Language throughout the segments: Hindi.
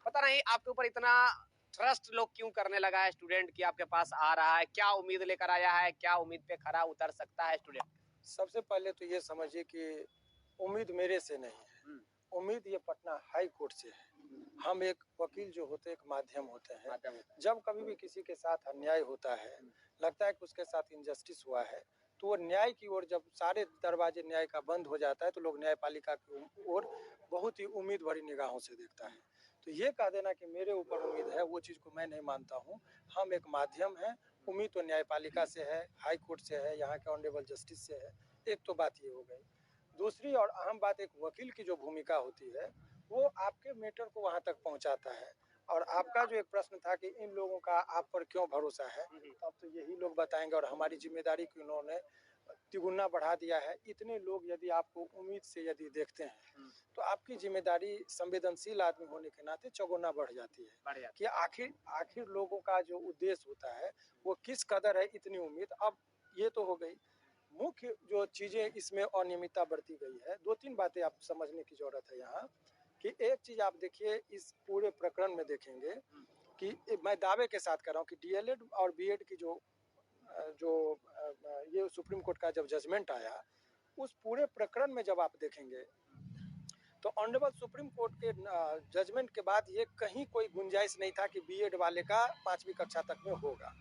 पता नहीं आपके ऊपर इतना ट्रस्ट लोग क्यों करने लगा है स्टूडेंट की आपके पास आ रहा है, क्या उम्मीद लेकर आया है, क्या उम्मीद पे खरा उतर सकता है स्टूडेंट? सबसे पहले तो ये समझिए कि उम्मीद मेरे से नहीं है, उम्मीद ये पटना हाई कोर्ट से है। हम एक वकील जो होते हैं एक माध्यम होते हैं। जब कभी भी किसी के साथ अन्याय होता है, लगता है कि उसके साथ इनजस्टिस हुआ है, तो वो न्याय की ओर जब सारे दरवाजे न्याय का बंद हो जाता है तो लोग न्यायपालिका की ओर बहुत ही उम्मीद भरी निगाहों से देखता है। तो ये कह देना कि मेरे ऊपर उम्मीद है, वो चीज़ को मैं नहीं मानता हूँ। हम एक माध्यम हैं, उम्मीद तो न्यायपालिका से है, हाई कोर्ट से है, यहाँ के ऑनरेबल जस्टिस से है। एक तो बात ये हो गई। दूसरी और अहम बात, एक वकील की जो भूमिका होती है वो आपके मैटर को वहाँ तक पहुँचाता है। और आपका जो एक प्रश्न था कि इन लोगों का आप पर क्यों भरोसा है, तब तो यही लोग बताएंगे। और हमारी जिम्मेदारी को इन्होंने तिगुना बढ़ा दिया है। इतने लोग यदि आपको उम्मीद से यदि देखते हैं तो आपकी जिम्मेदारी संवेदनशील आदमी होने के नाते चौगुना बढ़ जाती है कि आखिर लोगों का जो उद्देश्य होता है वो किस कदर है। इतनी उम्मीद अब ये तो हो गई। मुख्य जो चीज़ें इसमें अनियमितता बढ़ती गई है, दो तीन बातें आप समझने की जरूरत है यहाँ। कि एक चीज़ आप देखिए, इस पूरे प्रकरण में देखेंगे कि मैं दावे के साथ कर रहा हूँ कि डीएलएड और बीएड की जो ये सुप्रीम कोर्ट का जब जजमेंट आया, उस पूरे प्रकरण में जब आप देखेंगे तो ऑनरेबल सुप्रीम कोर्ट के जजमेंट के बाद ये कहीं कोई गुंजाइश नहीं था कि बीएड वाले का 5वीं कक्षा तक में होगा।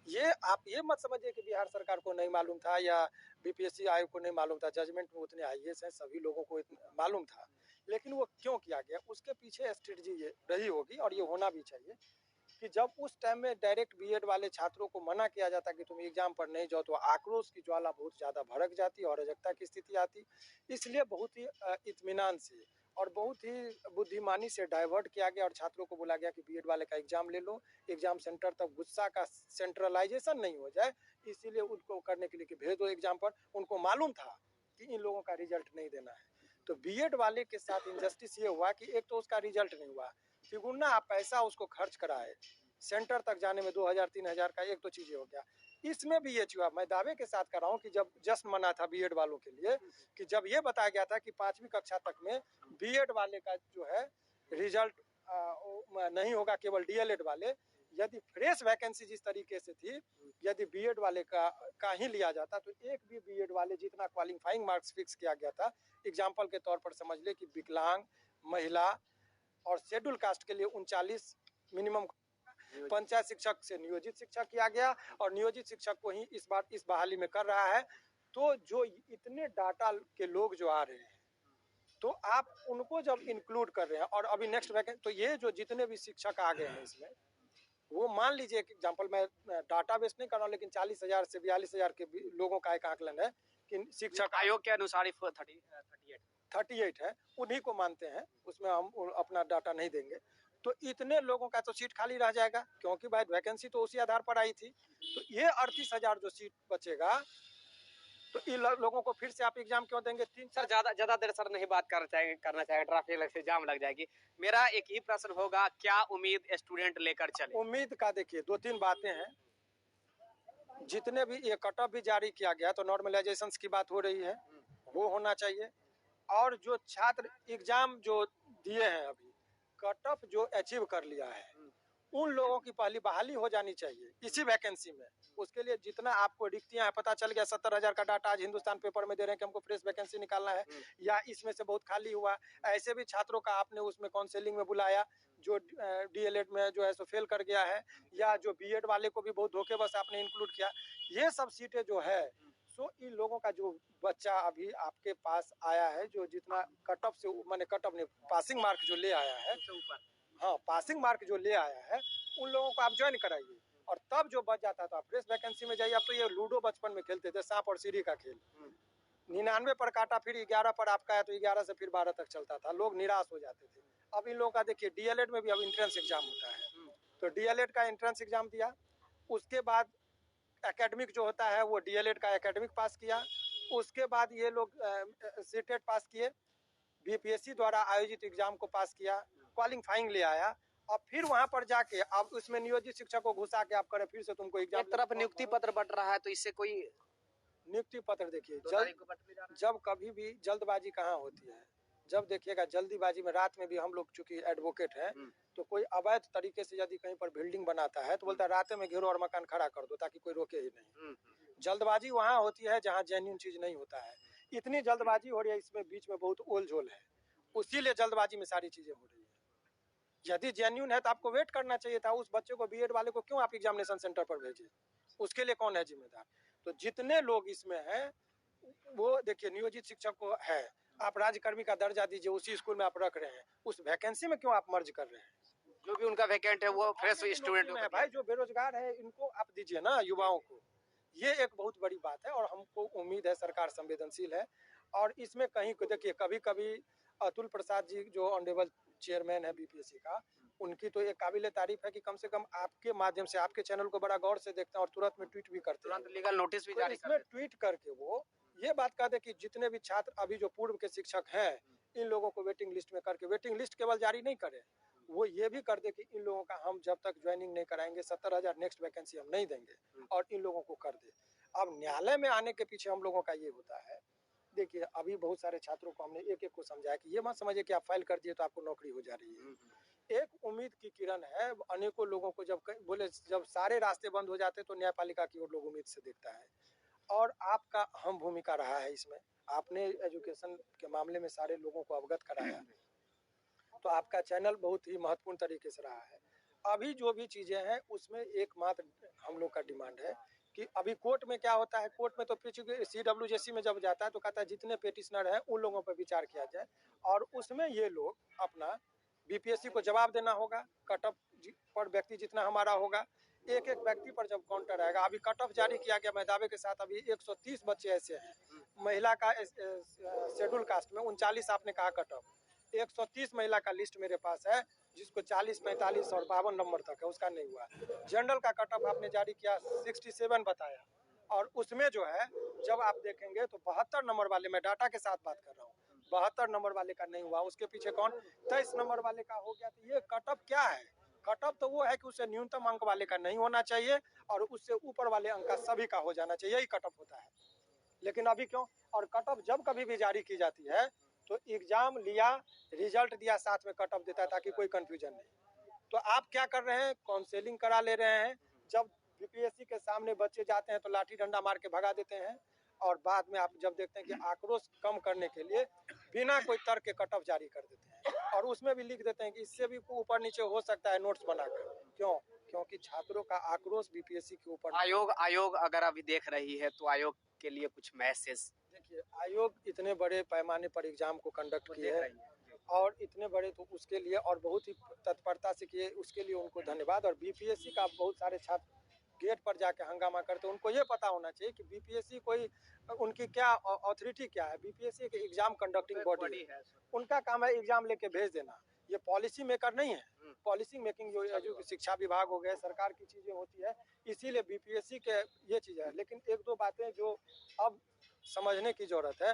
ये आप ये मत समझिए कि बिहार सरकार को नहीं मालूम था या बीपीएससी आयोग को नहीं मालूम था। जजमेंट में उतने आईएएस हैं, सभी लोगों को मालूम था, लेकिन वो क्यों किया गया उसके पीछे स्ट्रेटजी ये रही होगी और ये होना भी चाहिए कि जब उस टाइम में डायरेक्ट बीएड वाले छात्रों को मना किया जाता कि तुम एग्जाम पर नहीं जाओ, तो आक्रोश की ज्वाला बहुत ज़्यादा भड़क जाती और अराजकता की स्थिति आती। इसलिए बहुत ही इत्मीनान से और बहुत ही बुद्धिमानी से डाइवर्ट किया गया और छात्रों को बोला गया कि बीएड वाले का एग्जाम ले लो, एग्जाम सेंटर तक गुस्सा का सेंट्रलाइजेशन नहीं हो जाए, इसीलिए उनको करने के लिए कि भेज दो एग्जाम पर। उनको मालूम था कि इन लोगों का रिजल्ट नहीं देना है। तो बीएड वाले के साथ इनजस्टिस ये हुआ कि एक तो उसका रिजल्ट नहीं हुआ, तिगुना आप पैसा उसको खर्च कराए सेंटर तक जाने में 2000-3000 का, एक तो चीज़ हो गया। इसमें भी ये हुआ, मैं दावे के साथ कर रहा हूँ कि जब जश्न मना था बीएड वालों के लिए कि जब ये बताया गया था कि 5वीं कक्षा तक में बीएड वाले का जो है रिजल्ट नहीं होगा, केवल डीएलएड वाले, यदि फ्रेश वैकेंसी जिस तरीके से थी, यदि बीएड वाले का ही लिया जाता तो एक भी बीएड वाले जितना क्वालिफाइंग मार्क्स फिक्स किया गया था, एग्जाम्पल के तौर पर समझ ले कि विकलांग, महिला और शेड्यूल कास्ट के लिए 39 मिनिमम पंचायत शिक्षक से नियोजित शिक्षक किया गया और नियोजित शिक्षक को ही इस बार इस बहाली में कर रहा है। तो जो इतने डाटा के लोग जो आ रहे हैं, तो आप उनको जब इंक्लूड कर रहे हैं और अभी नेक्स्ट वैकेंसी, तो ये जो जितने भी शिक्षक आ गए हैं इसमें, वो मान लीजिए कि एग्जाम्पल मैं डाटा बेस नहीं कर रहा हूँ, लेकिन 40,000 से 42,000 के लोगों का एक आकलन है कि शिक्षक आयोग के अनुसार 38 है, उन्हीं को मानते हैं, उसमें हम अपना डाटा नहीं देंगे। तो इतने लोगों का तो सीट खाली रह जाएगा, क्योंकि भाई वैकेंसी तो उसी आधार पर आई थी। तो ये 38,000 जो सीट बचेगा, तो इन लोगों को फिर से आप एग्जाम क्यों देंगे? सर ज्यादा देर सर नहीं बात करना चाहेंगे, ट्रैफिक से जाम लग जाएगी। मेरा एक ही प्रश्न होगा, क्या उम्मीद स्टूडेंट लेकर चले? उम्मीद का देखिए 2-3 बातें हैं। जितने भी ये कट ऑफ भी जारी किया गया तो नॉर्मलाइजेशन की बात हो रही है, वो होना चाहिए। और जो छात्र एग्जाम जो दिए हैं अभी, कट ऑफ जो अचीव कर लिया है, उन लोगों की पहली बहाली हो जानी चाहिए इसी वैकेंसी में। उसके लिए जितना आपको रिक्तियां हैं, पता चल गया 70,000 का डाटा आज हिंदुस्तान पेपर में दे रहे हैं कि हमको फ्रेश वैकेंसी निकालना है, या इसमें से बहुत खाली हुआ, ऐसे भी छात्रों का आपने उसमें काउंसलिंग में बुलाया जो डीएलएड में जो है सो फेल कर गया है, या जो बीएड वाले को भी बहुत धोखेबस आपने इंक्लूड किया। ये सब सीटें जो है, सो इन लोगों का जो बच्चा अभी आपके पास आया है, जो जितना कट ऑफ से माने कट ऑफ ने पासिंग मार्क जो ले आया है, हाँ पासिंग मार्क जो ले आया है, उन लोगों को आप ज्वाइन कराइए। और तब जो बच जाता था फ्रेश वैकेंसी में जाइए। अब तो ये लूडो बचपन में खेलते थे, सांप और सीढ़ी का खेल, 99 पर काटा फिर 11 पर आपका है, तो 11 से फिर 12 तक चलता था, लोग निराश हो जाते थे। अब इन लोगों का देखिए डीएलएड में भी अब एंट्रेंस एग्जाम होता है, तो डीएलएड का एंट्रेंस एग्जाम दिया, उसके बाद एकेडमिक जो होता है वो डीएलएड का एकेडमिक पास किया, उसके बाद ये लोग सीटेट पास किए, बीपीएससी द्वारा आयोजित एग्जाम को पास किया, क्वालिफाइंग ले आया, और फिर वहां पर जाके अब उसमें नियोजित शिक्षक को घुसा के आप करें, फिर से तुमको एग्जाम। एक तरफ नियुक्ति पत्र बट रहा है, तो इससे कोई नियुक्ति पत्र देखिए जब कभी भी जल्दबाजी कहाँ होती है, जब देखिएगा जल्दीबाजी में, रात में भी हम लोग चूंकि एडवोकेट हैं, तो कोई अवैध तरीके से यदि कहीं पर बिल्डिंग बनाता है तो बोलता है रात में घेरो और मकान खड़ा कर दो ताकि कोई रोके ही नहीं। जल्दबाजी वहाँ होती है जहाँ जेन्युइन चीज नहीं होता है। इतनी जल्दबाजी हो रही है, इसमें बीच में बहुत ओल झोल है, उसीलिए जल्दबाजी में सारी चीजें हो रही है। यदि जेन्युइन है तो आपको वेट करना चाहिए था। उस बच्चे को, बीएड वाले को क्यों आप एग्जामिनेशन सेंटर पर भेजे? उसके लिए कौन है जिम्मेदार? तो जितने लोग इसमें हैं वो देखिए, नियोजित शिक्षक को है, आप राज्यकर्मी का दर्जा दीजिए, उसी स्कूल में आप रख रहे हैं, उस वैकेंसी में क्यों आप मर्ज कर रहे हैं? जो भी उनका वैकेंट है वो फ्रेश स्टूडेंट है भाई, जो बेरोजगार है इनको आप दीजिए ना, युवाओं को। ये एक बहुत बड़ी बात है और हमको उम्मीद है सरकार संवेदनशील है। और इसमें कहीं को देखिए, कभी कभी अतुल प्रसाद जी जो ऑनरेबल चेयरमैन है बीपीएससी का, उनकी तो ये काबिल तारीफ है कि कम से कम आपके माध्यम से, आपके चैनल को बड़ा गौर से देखते हैं और तुरंत में ट्वीट भी करते हैं, तुरंत लीगल नोटिस भी तो जारी इसमें ट्वीट करके वो ये बात कहते कि जितने भी छात्र अभी जो पूर्व के शिक्षक हैं, इन लोगों को वेटिंग लिस्ट में करके, वेटिंग लिस्ट केवल जारी नहीं करे, वो ये भी कर दे कि इन लोगों का हम जब तक ज्वाइनिंग नहीं कराएंगे 70,000 नेक्स्ट वैकेंसी हम नहीं देंगे, और इन लोगों को कर दे। अब न्यायालय में आने के पीछे हम लोगों का ये होता है, देखिए अभी बहुत सारे छात्रों को हमने एक एक को समझाया कि ये मत समझिए कि आप फाइल कर दिए तो आपको नौकरी हो जा रही है। एक उम्मीद की किरण है। अनेकों लोगों को जब बोले, जब सारे रास्ते बंद हो जाते तो न्यायपालिका की ओर लोग उम्मीद से देखता है, और आपका अहम भूमिका रहा है इसमें। आपने एजुकेशन के मामले में सारे लोगों को अवगत कराया, तो आपका चैनल बहुत ही महत्वपूर्ण तरीके से रहा है। अभी जो भी चीजें हैं उसमें एकमात्र हम लोग का डिमांड है कि अभी कोर्ट में क्या होता है, कोर्ट में तो पीछे CWJC में जब जाता है तो कहता है जितने पेटिशनर हैं उन लोगों पर विचार किया जाए, और उसमें ये लोग अपना बीपीएससी को जवाब देना होगा। कट ऑफ पर व्यक्ति जितना हमारा होगा, एक एक व्यक्ति पर जब काउंटर आएगा, अभी कट ऑफ जारी किया गया, मैं दावे के साथ अभी 130 बच्चे ऐसे हैं महिला का शेड्यूल कास्ट में, 39 आपने कहा कट ऑफ, 130 महिला का लिस्ट मेरे पास है जिसको 40, 45 और 52 नंबर तक है, उसका नहीं हुआ। जनरल का कट ऑफ आपने जारी किया 67 बताया, और उसमें जो है जब आप देखेंगे तो 72 नंबर वाले, मैं डाटा के साथ बात कर रहा हूँ, 72 नंबर वाले का नहीं हुआ। उसके पीछे कौन, 23 नंबर वाले का हो गया। तो ये कट ऑफ क्या है? कट ऑफ तो वो है कि उसे न्यूनतम अंक वाले का नहीं होना चाहिए और उससे ऊपर वाले अंक का सभी का हो जाना चाहिए, यही कट ऑफ होता है। लेकिन अभी क्यों? और कट ऑफ जब कभी भी जारी की जाती है तो एग्जाम लिया, रिजल्ट दिया, साथ में कट ऑफ देता है ताकि कोई कंफ्यूजन नहीं। तो आप क्या कर रहे हैं? काउंसलिंग करा ले रहे हैं। जब बीपीएससी के सामने बच्चे जाते हैं तो लाठी डंडा मार के भगा देते हैं, और बाद में आप जब देखते हैं कि आक्रोश कम करने के लिए बिना कोई तर्क के कट ऑफ जारी कर देते हैं, और उसमें भी लिख देते हैं कि इससे भी ऊपर नीचे हो सकता है नोट्स बनाकर। क्यों? क्योंकि छात्रों का आक्रोश बीपीएससी के ऊपर। आयोग अगर अभी देख रही है तो आयोग के लिए कुछ मैसेज? देखिए, आयोग इतने बड़े पैमाने पर एग्जाम को कंडक्ट किए है और इतने बड़े, तो उसके लिए और बहुत ही तत्परता से किए, उसके लिए उनको धन्यवाद। और बीपीएससी का बहुत सारे छात्र गेट पर जाके हंगामा करते, उनको ये पता होना चाहिए कि बीपीएससी कोई, उनकी क्या अथॉरिटी क्या है। बीपीएससी एक एग्जाम कंडक्टिंग बॉडी है, उनका काम है एग्जाम लेके भेज देना, ये पॉलिसी मेकर नहीं है। पॉलिसी मेकिंग जो शिक्षा विभाग हो गए, सरकार की चीजें होती है, इसीलिए बीपीएससी के ये चीज है। लेकिन एक दो बातें जो अब समझने की जरूरत है,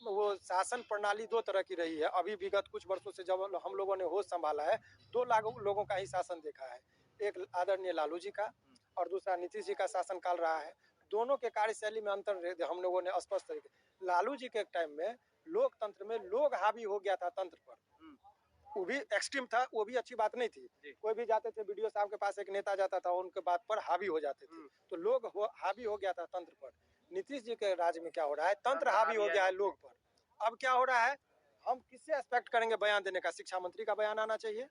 वो शासन प्रणाली दो तरह की रही है। अभी विगत कुछ वर्षों से जब हम लोगों ने होश संभाला है, दो लोगों का ही शासन देखा है, एक आदरणीय लालू जी का और दूसरा नीतीश जी का शासन काल रहा है। दोनों के कार्यशैली में अंतर हम लोगों ने स्पष्ट तरीके, लालू जी के टाइम में लोकतंत्र में लोग हावी हो गया था तंत्र पर, वो भी एक्सट्रीम था, वो भी अच्छी बात नहीं थी। कोई भी जाते थे, वीडियो साहब के पास एक नेता जाता था, उनके बात पर हावी हो जाते थे, तो लोग हावी हो गया था तंत्र पर। नीतीश जी के राज्य में क्या हो रहा है? तंत्र हावी हो गया है लोग पर। अब क्या हो रहा है? हम किससे एक्सपेक्ट करेंगे बयान देने का? शिक्षा मंत्री का बयान आना चाहिए,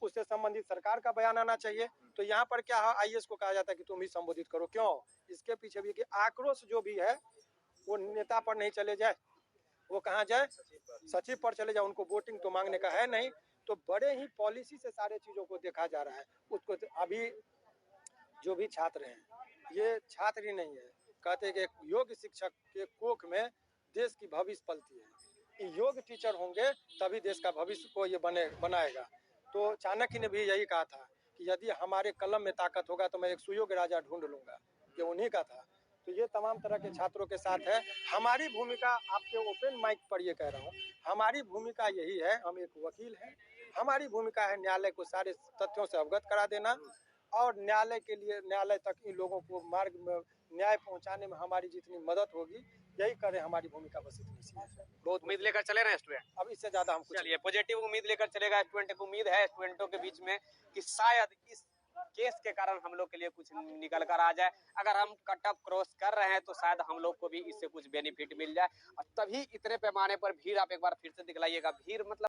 उससे संबंधित सरकार का बयान आना चाहिए। तो यहाँ पर क्या है, आईएएस को कहा जाता है कि तुम ही संबोधित करो। क्यों? इसके पीछे भी कि आक्रोश जो भी है वो नेता पर नहीं चले जाए, वो कहाँ जाए? सचिव पर चले जाए। उनको वोटिंग तो मांगने का है नहीं, तो बड़े ही पॉलिसी से सारे चीजों को देखा जा रहा है। उसको अभी जो भी छात्र हैं, ये छात्र ही नहीं है, कहते हैं कि एक योग्य शिक्षक के कोख में देश की भविष्य पलती है। योग्य टीचर होंगे तभी देश का भविष्य को ये बनाएगा। तो चाणक्य ने भी यही कहा था कि यदि हमारे कलम में ताकत होगा तो मैं एक सुयोग्य राजा ढूंढ लूंगा, ये उन्हीं का था। तो ये तमाम तरह के छात्रों के साथ है। हमारी भूमिका, आपके ओपन माइक पर ये कह रहा हूँ, हमारी भूमिका यही है, हम एक वकील हैं, हमारी भूमिका है न्यायालय को सारे तथ्यों से अवगत करा देना, और न्यायालय के लिए, न्यायालय तक इन लोगों को मार्ग में न्याय पहुंचाने में हमारी जितनी मदद होगी यही करें, हमारी भूमिका बस इतनी सी है। बहुत उम्मीद लेकर चले रहे हैं स्टूडेंट। अब इससे ज्यादा हम कुछ चलिए पॉजिटिव उम्मीद लेकर चलेगा स्टूडेंट। एक उम्मीद है स्टूडेंटों के बीच में कि शायद इस केस के कारण हम लोग के लिए कुछ निकल कर आ जाए। अगर हम कट ऑफ क्रॉस कर रहे हैं तो शायद हम लोग को भी इससे कुछ बेनिफिट मिल जाए, और तभी इतने पैमाने पर भीड़ आप एक बार फिर से दिखलाइएगा। भीड़ मतलब